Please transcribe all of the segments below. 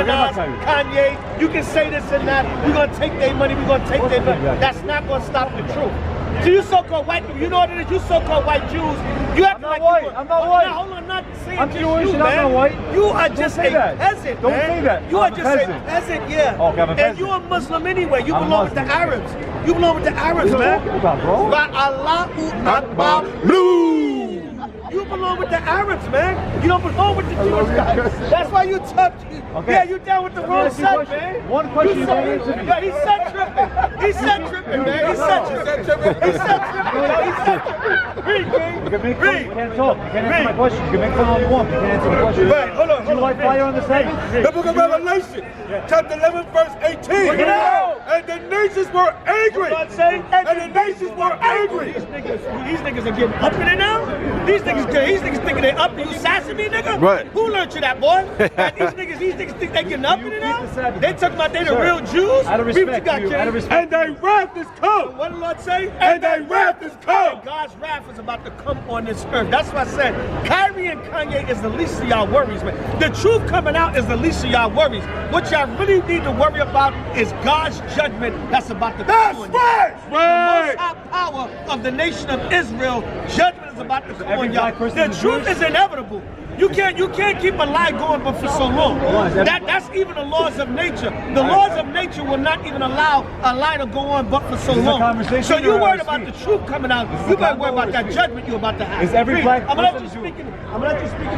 demonize Kanye. You can say this and that. We're going to take their money. We're going to take their money. That's not going to stop the truth. So you so-called white people, you know what it is? You so-called white Jews. You act like white. I'm not white. Hold on, I'm not saying I'm just Jewish you, and man. I'm not white. You are just a peasant, Don't man. say that. You are just a peasant, yeah. Okay, I'm a peasant. And you're a Muslim anyway. You belong with the Arabs. You belong with the Arabs, man. What are you talking about, bro? By Allahu Akbar. Blue. You belong with the Arabs, man. You don't belong with the Jewish guys. That's why you tough. Okay. Yeah, you down with the wrong side, man. One question you don't answer me. Yeah, he said tripping. He said tripping, man. He said tripping. He said tripping. He said tripping. Read, You can't talk. You can't answer my question. You can make fun all you want. You can't answer my question. Right, hold on. Do you like fire on the Sabbath? The book of Revelation, chapter 11, verse 18. And the nations were angry. And the nations were angry. These niggas are getting up in it now. These niggas thinking they up. You sassing me, nigga? Right. Who learned you that, boy? These niggas think they getting up in it now. They talking about they the real Jews. Out of respect for you. Out of respect. And thy wrath is come. What did the Lord say? And thy wrath is come. God's wrath is about to come on this earth. That's what I said. Kyrie and Kanye is the least of y'all worries, man. The truth coming out is the least of y'all worries. What y'all really need to worry about is God's judgment that's about to come on you. Right. The most high power of the nation of Israel, judgment is about to come on y'all. The truth is inevitable. You can't keep a lie going but for so long. That's even the laws of nature. The laws of nature will not even allow a lie to go on but for so long. So you worried about the truth coming out. You better worry about that judgment you're about to have. Is every black I'm gonna let person you speak in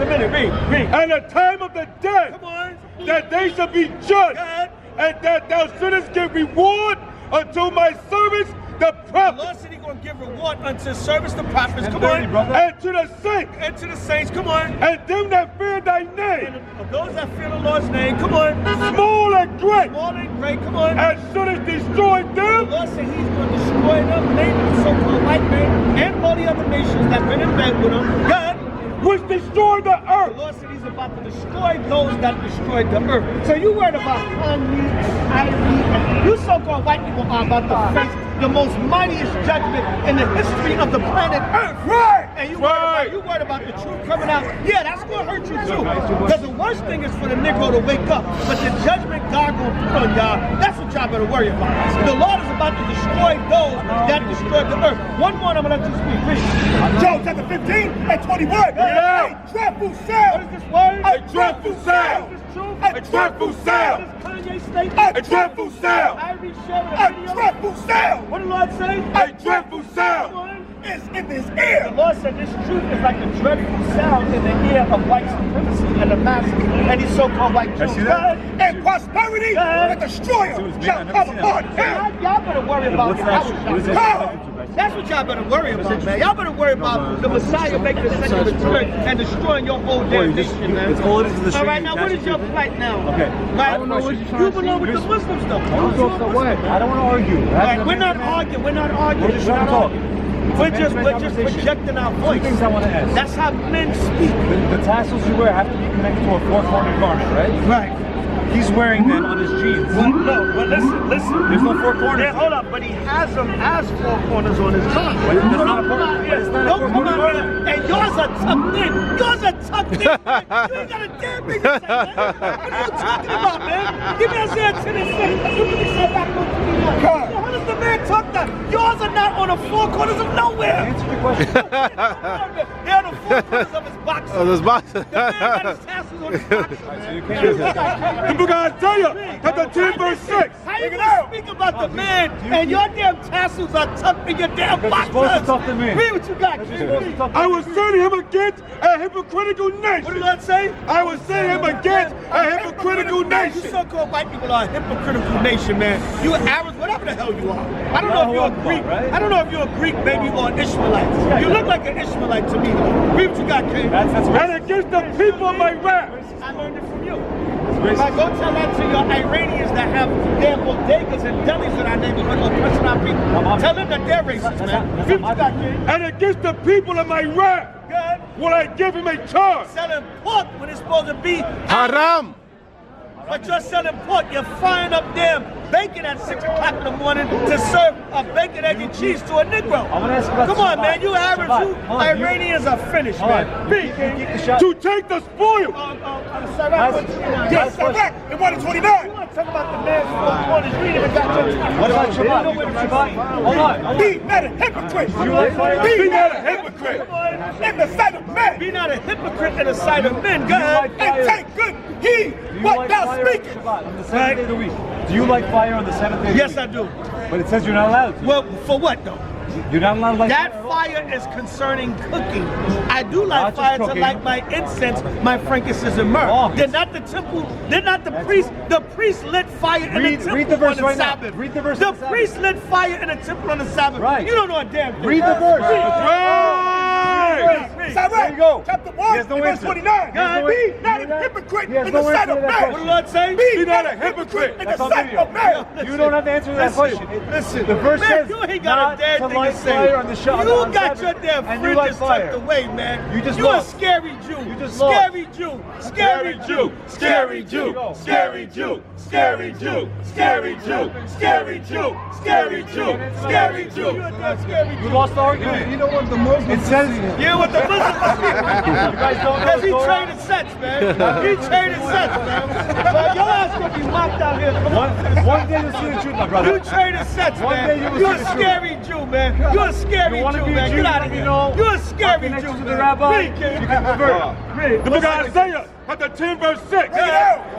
a minute. Read. And the time of the day Come on. that they shall be judged, and that thou shouldest give reward unto my servants the The prophets. Lord said He's going to give reward unto service the prophets. Come 30, on. brother. And to the saints, And to the saints. Come on. and them that fear thy name, And those that fear the Lord's name. Come on. small and great, Small and great. Come on. and shouldest destroy The them. Lord said He's going to destroy them, namely the so-called white man and all the other nations that been in bed with Him. God, Which destroy the the earth. Lord said He's about to destroy those that destroyed the earth. So you worried about Kanye and Kyrie, and you so-called white people are about to face the most mightiest judgment in the history of the planet Earth. Right. And you worried about the truth coming out. Yeah, that's going to hurt you too. Because the worst thing is for the Negro to wake up. But the judgment God going to put on y'all, that's what y'all better worry about. The Lord is about to destroy those that destroyed the earth. One more, I'm going to let you speak. Read. Job chapter 15 and 21. Yeah. A dreadful sound. What is this word? A dreadful sound. Is this true? A dreadful sound. What is Kanye statement? A dreadful sound. Kyrie sharing a A video. dreadful sound. What did the Lord say? A dreadful Come sound on. is in his The ear. Lord said this truth is like a dreadful sound in the ear of white supremacy and the masses and these so-called white Jews. see that? And prosperity, the destroyer, shall come upon him. Y'all better worry about That's what y'all better worry about, man. Y'all better worry about the Messiah making a second return and destroying your whole damn nation, man. It's all it is to the All right, now what is your plight now? Okay. Right? I don't know what you're trying You to belong say. with the Muslims, though. I don't want to argue. Right, we're not arguing. We're not arguing. We're just trying to talk. We're just projecting our voice. Two things I want to ask. That's how men speak. The tassels you wear have to be connected to a four-cornered garment, right? Right. He's wearing them on his jeans. No, but listen. There's no four corners. Yeah, hold up, but he has them as four corners on his tongue. That's not a four corner. Don't come out here. And yours are tucked in. Yours are tucked in, man. You ain't got a damn thing to say, man. What are you talking about, man? Give me a zero to this thing. You can say back on to me now. So how does the man talk that? Yours are not on the four corners of nowhere. Answer the question. They're on the four corners of his boxer. Oh, this box. The man got his tassels on his boxer, man. You can't. The book of Isaiah, chapter 10, verse 6. How you gonna speak about the man and your damn tassels are tucked in your damn Because you're supposed to boxers? talk to me. Read what you got, You're kid. supposed to talk to I me. will send him against a hypocritical What did nation. that say? I will send him against a hypocritical You nation. so-called white people are a hypocritical nation, man. You Arabs, whatever the hell you are. I don't know if you're a Greek. I don't know if you're a Greek, maybe, or an Ishmaelite. You look like an Ishmaelite to me, though. Read what you got, kid. That's And against the people of my wrath. I learned it from you. If I go tell that to your Iranians that have their bodegas and delis in our neighborhood or oppressing our people, tell them that they're racist, man. Read what you got, kid. And against the people of my wrath Good. will I give him a charge. Selling pork when it's supposed to be Haram. But you're selling pork, you're frying up damn bacon at 6 o'clock in the morning to serve a bacon, egg, and cheese to a Negro. I want to ask about Come on, man. You average, you Iranians are finished, man. To take the spoil. Yes, correct. In 129. You want to talk about the man's 4 corners? You ain't even got your time. What about Shabbat? Hold on. Be not a hypocrite. You like fire? Be not a hypocrite. In the sight of men. Be not a hypocrite in the sight of men. Go ahead. And take good heed what thou speakest. On the 7th day of the week. Do you like fire on the 7th day of the week? Yes, I do. But it says you're not allowed to. Well, for what though? You're not allowed to light That fire. fire is concerning cooking. I do light Not just fire to cooking. light my incense, my frankincense and myrrh. Oh. Did not the temple, did not the priest lit fire in the temple read the verse on the right now. Sabbath. Read the verse The on the Sabbath. priest lit fire in the temple on the Sabbath. Right. You don't know a damn thing. Read the verse. Right. Is that right? There you go. Chapter He 1, has no verse answer. 29. He has no Be answer. not You a know that? hypocrite He has in no the sight answer of to that man. What did the Lord say? Be not a hypocrite in the That's sight unbelievable. of man. You don't have to answer that question. Listen, The verse man, says you ain't got a not damn to thing light to say. fire on the Shabbat. You on got Sabbath, your damn and you light fridges tucked fire. away, man. You just You lost. a scary Jew. You just scary Jew. Scary Jew. Scary Jew, scary Jew, scary Jew, scary Jew, scary Jew, scary Jew, scary Jew. You a damn scary You Jew. lost the argument. You know what the Muslims It says Yeah, what the Muslims you guys don't know Because he Torah. traded sets, man. He traded sets, man. But your ass gonna be mocked out here. Come on. One day you'll see the truth, my brother. You traded sets, One day you man. will You're a see the truth. scary Jew, man. You're a scary You want to Jew, be a man. Jew, Get out of let me here. know. You're a scary Connect Jew, to the man. rabbi. Read, King. You can convert. Read. The book of Isaiah, chapter 10, verse 6. I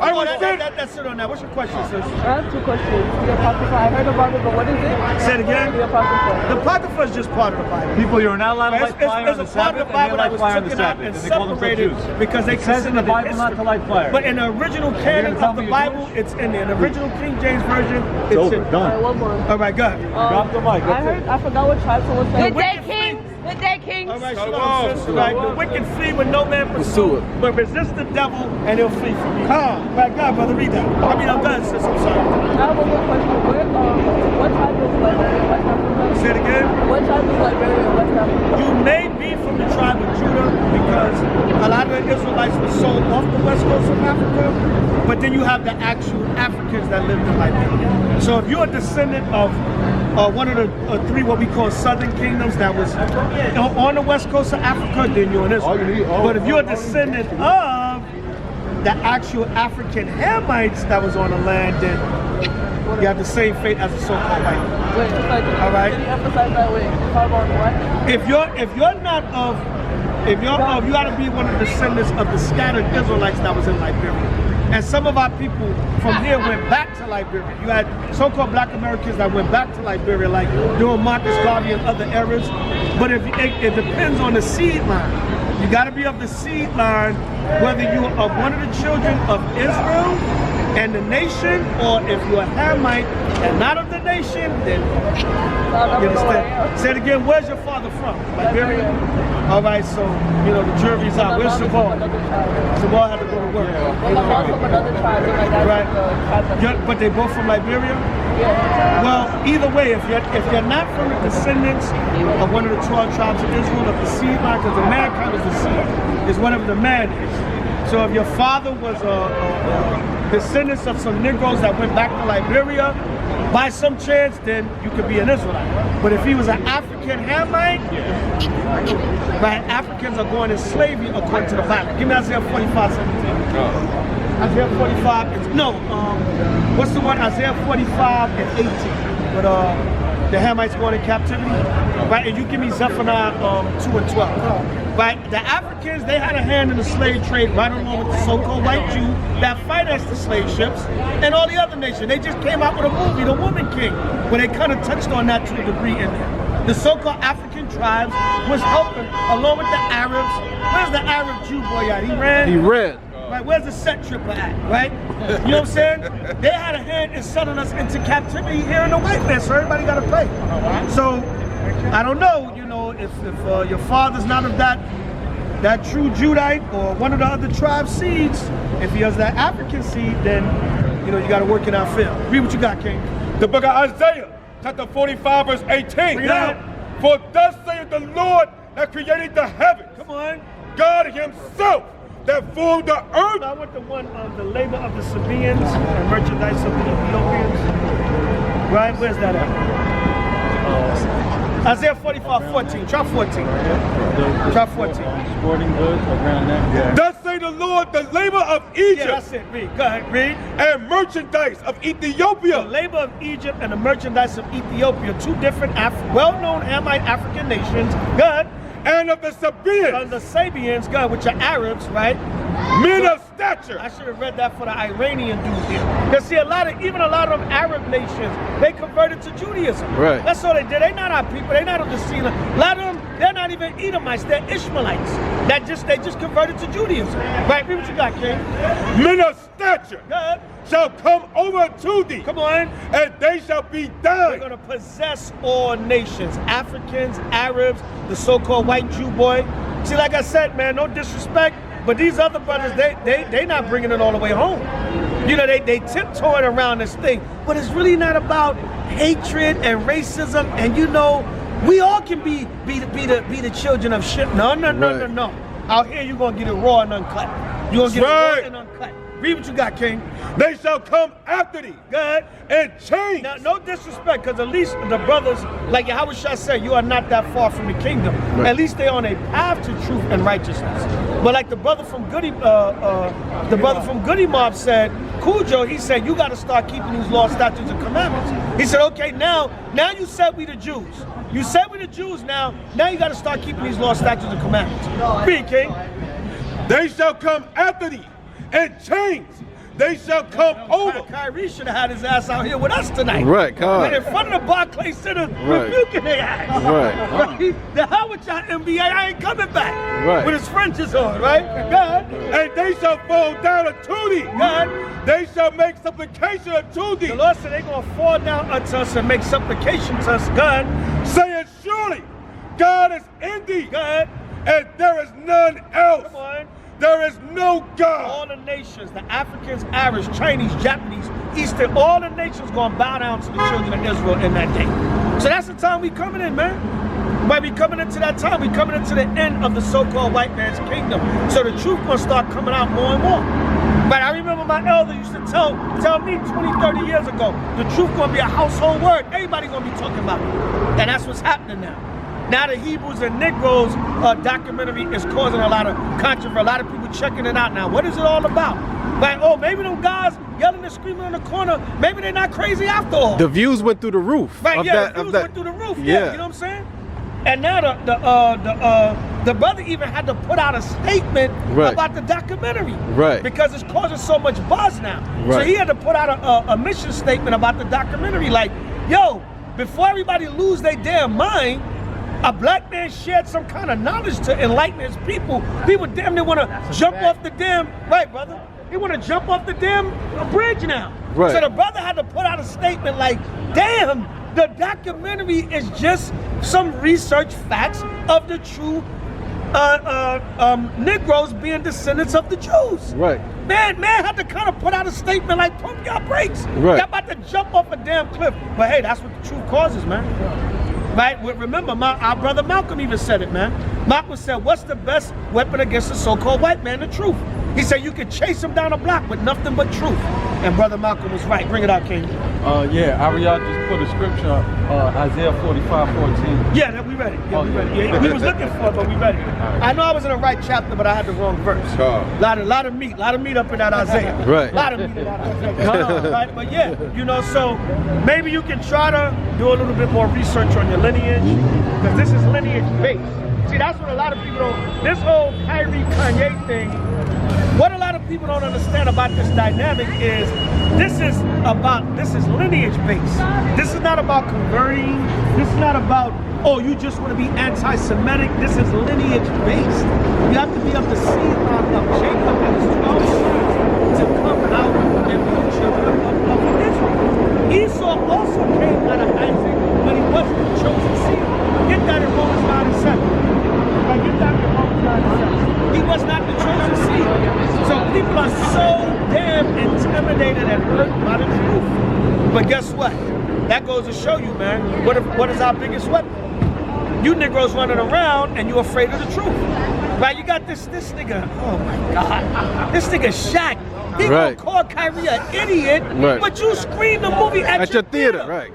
Oh, was sent. that's it on that. What's your question, sis? I have 2 questions. The Apocrypha, I heard about it, but what is it? Say it again. The Apocrypha. The Apocrypha is just part of the Bible. People, you're not allowed to light fire on It's the a part Sabbath, of the and they Bible that light was fire on the taken out Sabbath, and and they call themselves separated Jews. because they It says in the considered Bible not to light fire. But in the original canon tell of the me you're Bible, Jewish? it's in there. In the original King James Version, it's It's over, in. Alright, done. one more. All right, go ahead. Drop the mic. I That's heard, it. I forgot what tribe someone said. Good day, King. Good day, King. All right, Shalom, shalom, sis. Right, the wicked flee when no man pursue, but resist the devil and he'll flee from you. Right, God, brother, read that. I mean, I'm done, sis. I'm sorry. I have one more question. What tribe is Liberia in West Africa? Say it again. What tribe is Liberia in West Africa? You may be from the tribe of Judah because a lot of the Israelites were sold off the west coast of Africa, but then you have the actual Africans that lived in Liberia. So if you're a descendant of one of the 3 what we call southern kingdoms that was on the west coast of Africa, then you're an Israelite. But if you're a descendant of the actual African Hamites that was on the land, then you have the same fate as the so-called white. Wait, it's like, All right. can you emphasize that way? Talk on what? If you're not of, you got to be one of the descendants of the scattered Israelites that was in Liberia. And some of our people from here went back to Liberia. You had so-called black Americans that went back to Liberia, like during Marcus Garvey and other eras. But it depends on the seed line. You got to be of the seed line, whether you're of one of the children of Israel and the nation, or if you're a Hamite and not of the nation, then you understand. Say it again. Where's your father from? Liberia? All right, so, the jury's out. Where's Sabal? Sabal had to go to work. Well, my mom's from another tribe, like that. Right. But they both from Liberia? Yeah. Well, either way, if you're not from the descendants of one of the 12 tribes of Israel, of the seed line, because the mankind is the seed, is whatever the man is. So if your father was a descendants of some Negroes that went back to Liberia, by some chance, then you could be an Israelite. But if he was an African Hamite, right, Africans are going in slavery according to the Bible. Give me Isaiah 45:17. Isaiah 45, what's the one? Isaiah 45 and 18. But the Hamites going in captivity, right? And you give me Zephaniah 2 and 12. Right? The Africans, they had a hand in the slave trade right along with the so-called white Jew that financed the slave ships and all the other nations. They just came out with a movie, The Woman King, where they kind of touched on that to a degree in there. The so-called African tribes was helping along with the Arabs. Where's the Arab Jew boy at? He ran? He ran. Right, where's the set tripper at, right? You know what I'm saying? They had a hand in selling us into captivity here in the white man, so everybody got to pay. So, I don't know, if your father's not of that true Judite or one of the other tribe seeds, if he has that African seed, then, you got to work in our field. Read what you got, King. The book of Isaiah, chapter 45, verse 18. Read that. For thus saith the Lord that created the heavens, Come on. God himself, that formed the earth. I want the one of the labor of the Sabaeans and merchandise of the Ethiopians. Right? Where's that at? Isaiah 45:14. Try 14. Try 14. Sporting goods around that. Thus say the Lord, the labor of Egypt. Yeah, that's it. Read. Go ahead. Read. And merchandise of The Ethiopia. labor of Egypt and the merchandise of Ethiopia, two different well-known Hamite African nations. Good. And of the Sabaeans. The Sabians, good, which are Arabs, right? Men of stature. I should have read that for the Iranian dude here. Because see, even a lot of Arab nations, they converted to Judaism. Right. That's all they did. They're not our people. They're not of the scene. A lot of them, they're not even Edomites. They're Ishmaelites. They just converted to Judaism. Right? Read what you got, King. Men of stature Good. shall come over to thee. Come on. And they shall be They're thine. going to possess all nations. Africans, Arabs, the so-called white Jew boy. See, like I said, man, no disrespect, but these other brothers, they not bringing it all the way home. You know, they tiptoeing around this thing, but it's really not about hatred and racism. And you know, we all can be the children of shit. No. Out here, you're gonna get it raw and uncut. You're gonna get it raw and uncut. Read what you got, King. They shall come after thee. Good. And change. Now, no disrespect, because at least the brothers, like Yahweh Shah said, you are not that far from the kingdom. Right. At least they're on a path to truth and righteousness. But like the brother from Goody Mob said, Cujo, he said, you got to start keeping these laws, statutes, and commandments. He said, okay, now you said we the Jews. You said we the Jews now you got to start keeping these laws, statutes, and commandments. Read, King. They shall come after thee. And change. They shall come over. Kyrie should have had his ass out here with us tonight. Right, God. Right in front of the Barclays Center, Right. rebuking their ass. Right. The hell with y'all NBA, I ain't coming back. Right. With his fringes on, right? God. And they shall fall down unto thee. God. They shall make supplication unto thee. The Lord said they're going to fall down unto us and make supplication to us, God. Saying, surely God is in thee. God. And there is none else. Come on. There is no God. All the nations, the Africans, Arabs, Chinese, Japanese, Eastern, all the nations going to bow down to the children of Israel in that day. So that's the time we coming in, man. We might be coming into that time. We coming into the end of the so-called white man's kingdom. So the truth going to start coming out more and more. But I remember my elder used to tell me 20, 30 years ago, the truth going to be a household word. Everybody going to be talking about it. And that's what's happening now. Now the Hebrews and Negroes documentary is causing a lot of controversy. A lot of people checking it out now. What is it all about? Like, oh, maybe them guys yelling and screaming on the corner, maybe they're not crazy after all. The views went through the roof. Right, of yeah, that, the of views that. went through the roof. Yeah. You know what I'm saying? And now the brother even had to put out a statement Right. about the documentary. Right. Because it's causing so much buzz now. So Right. he had to put out a mission statement about the documentary. Like, yo, before everybody lose their damn mind, a black man shared some kind of knowledge to enlighten his people. People damn near want to jump off the damn, right, brother? They want to jump off the damn bridge now. Right. So the brother had to put out a statement like, damn, the documentary is just some research facts of the true Negroes being descendants of the Jews. Right. Man had to kind of put out a statement like, pump your brakes. Right. Y'all about to jump off a damn cliff. But hey, that's what the truth causes, man. Right? Remember, our brother Malcolm even said it, man. Malcolm said, what's the best weapon against the so-called white man? The truth. He said you can chase him down a block with nothing but truth. And brother Malcolm was right. Bring it out, King. Yeah, Ariel just put a scripture, Isaiah 45:14. Yeah, we ready. Yeah, we ready. Yeah, we was looking for it, but we ready. I know I was in the right chapter, but I had the wrong verse. Lot of meat up in that Isaiah. Right. Lot of meat in that Isaiah. Right? But yeah, you know, so maybe you can try to do a little bit more research on your lineage, because this is lineage based. See, that's what a lot of people don't, this whole Kyrie Kanye thing, what a lot of people don't understand about this dynamic is this is lineage based. This is not about converting. This is not about, oh, you just want to be anti-Semitic. This is lineage based. You have to be of the seed line of Jacob and his 12 sons to come out and be the children of Israel. Esau also came out of Isaac, but he wasn't the chosen seed. Get that in Romans 9 and 7. Get that in Romans 9 and 7. He was not the chosen seed. So people are so damn intimidated and hurt by the truth. But guess what? That goes to show you, man, what is our biggest weapon? You Negroes running around and you're afraid of the truth. Right, you got this nigga, oh my God. This nigga Shaq. He gonna call Kyrie an idiot, but you screen the movie at your theater. Right.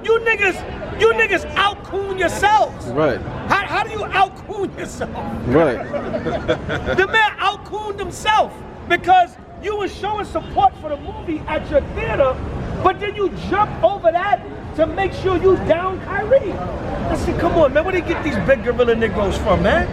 You niggas out-coon yourselves. Right. How do you out-coon yourself? Right. The man out-cooned himself because you were showing support for the movie at your theater, but then you jump over that to make sure you down Kyrie. I said, come on, man, where they get these big gorilla Negroes from, man?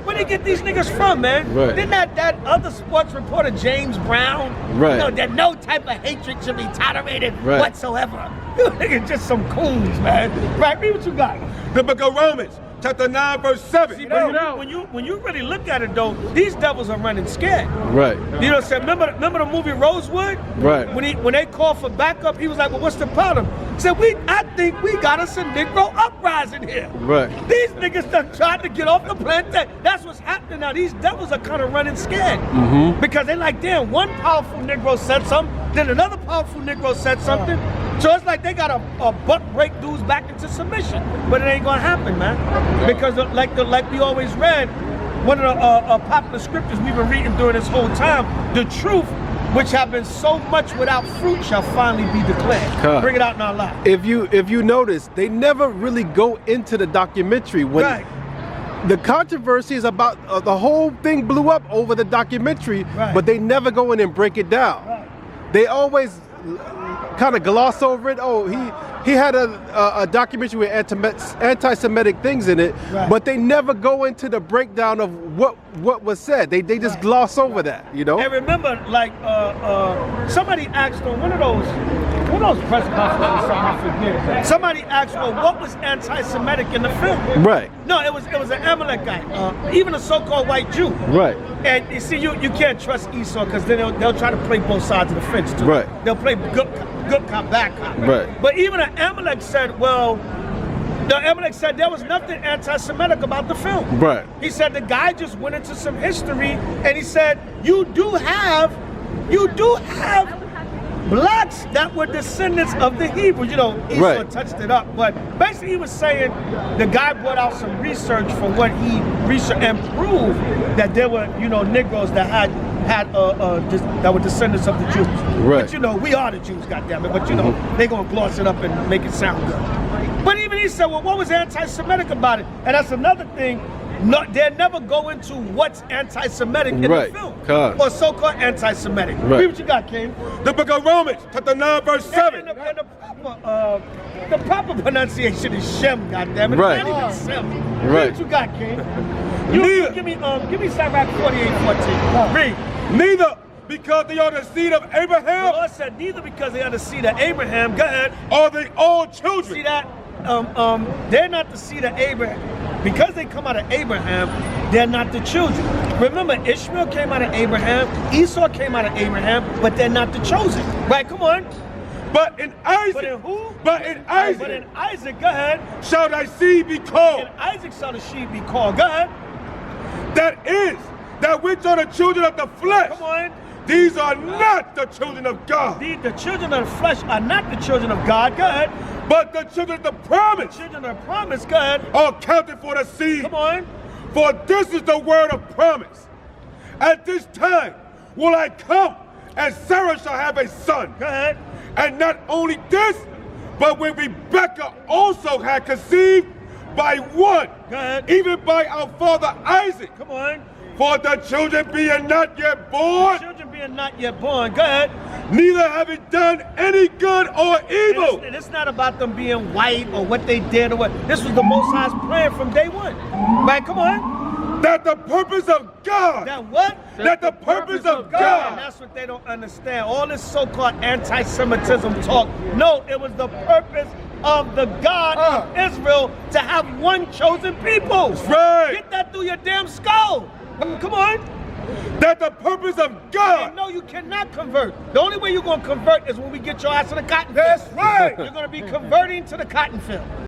Where they get these niggas from, man? Right. Then that other sports reporter, James Brown, right. You know, that no type of hatred should be tolerated whatsoever. You niggas just some coons, man. Right, read what you got. The book of Romans, chapter 9, verse 7. See, when you really look at it though, these devils are running scared. Right. You know what I'm saying? Remember the movie Rosewood? Right. When they called for backup, he was like, well, what's the problem? He said, I think we got us a Negro uprising here. Right. These niggas done tried to get off the plantation. That's what's happening now. These devils are kind of running scared. Because they like, damn, one powerful Negro said something, then another powerful Negro said something. So it's like they got a buck break dudes back into submission. But it ain't gonna happen, man. Because like we always read, one of the popular scriptures we've been reading during this whole time, the truth, which have been so much without fruit, shall finally be declared. Bring it out in our life. If you notice, they never really go into the documentary when the controversy is about the whole thing blew up over the documentary, but they never go in and break it down. They always kind of gloss over it. Oh, he had a documentary with anti-Semitic things in it, but they never go into the breakdown of what was said. They just gloss over that, you know. And remember, like somebody asked on one of those press conferences, I forget. Somebody asked, well, what was anti-Semitic in the film? Right. No, it was an Amalekite, even a so-called white Jew. Right. And you see, you can't trust Esau because then they'll try to play both sides of the fence too. Right. They'll play good cop, bad cop. Right. But even an Amalek said, well, the Amalek said there was nothing anti-Semitic about the film. Right. He said the guy just went into some history and he said, you do have blacks that were descendants of the Hebrews. You know, Esau touched it up, but basically he was saying the guy brought out some research for what he researched and proved that there were, you know, Negroes that that were descendants of the Jews. Right. But you know, we are the Jews, goddammit. But you know, they gonna gloss it up and make it sound good. But even he said, well, what was anti-Semitic about it? And that's another thing. No, they never go into what's anti-Semitic in the film, or so-called anti-Semitic. Read what you got, King. The book of Romans, chapter 9, verse 7. And the proper pronunciation is Shem, goddammit. Right. Not even Shem. Right. Read what you got, King. Give me Sabbath 48:14. Read. Neither because they are the seed of Abraham. The Lord said, neither because they are the seed of Abraham. Go ahead. Are they all children? See that? They're not the seed of Abraham. Because they come out of Abraham, they're not the children. Remember, Ishmael came out of Abraham, Esau came out of Abraham, but they're not the chosen. Right, come on. But in Isaac. But in who? But in Isaac. But in Isaac, go ahead. Shall thy seed be called. In Isaac shall the seed be called. Go ahead. That which are the children of the flesh. Come on. These are not the children of God. The children of the flesh are not the children of God. Go ahead. But the children of the promise. The children of the promise. Go ahead. Are counted for the seed. Come on. For this is the word of promise. At this time will I come, and Sarah shall have a son. Go ahead. And not only this, but when Rebekah also had conceived by one, go ahead. Even by our father Isaac. Come on. For the children being not yet born. Children being not yet born. Go ahead. Neither have it done any good or evil. And it's not about them being white or what they did or what. This was the Most High's plan from day one. Right, come on. That the purpose of God. That what? That the purpose of God. And that's what they don't understand. All this so-called anti-Semitism talk. No, it was the purpose of the God of Israel to have one chosen people. That's right. Get that through your damn skull. Come on. That the purpose of God. And no, you cannot convert. The only way you're going to convert is when we get your ass to the cotton field. That's right. You're going to be converting to the cotton field.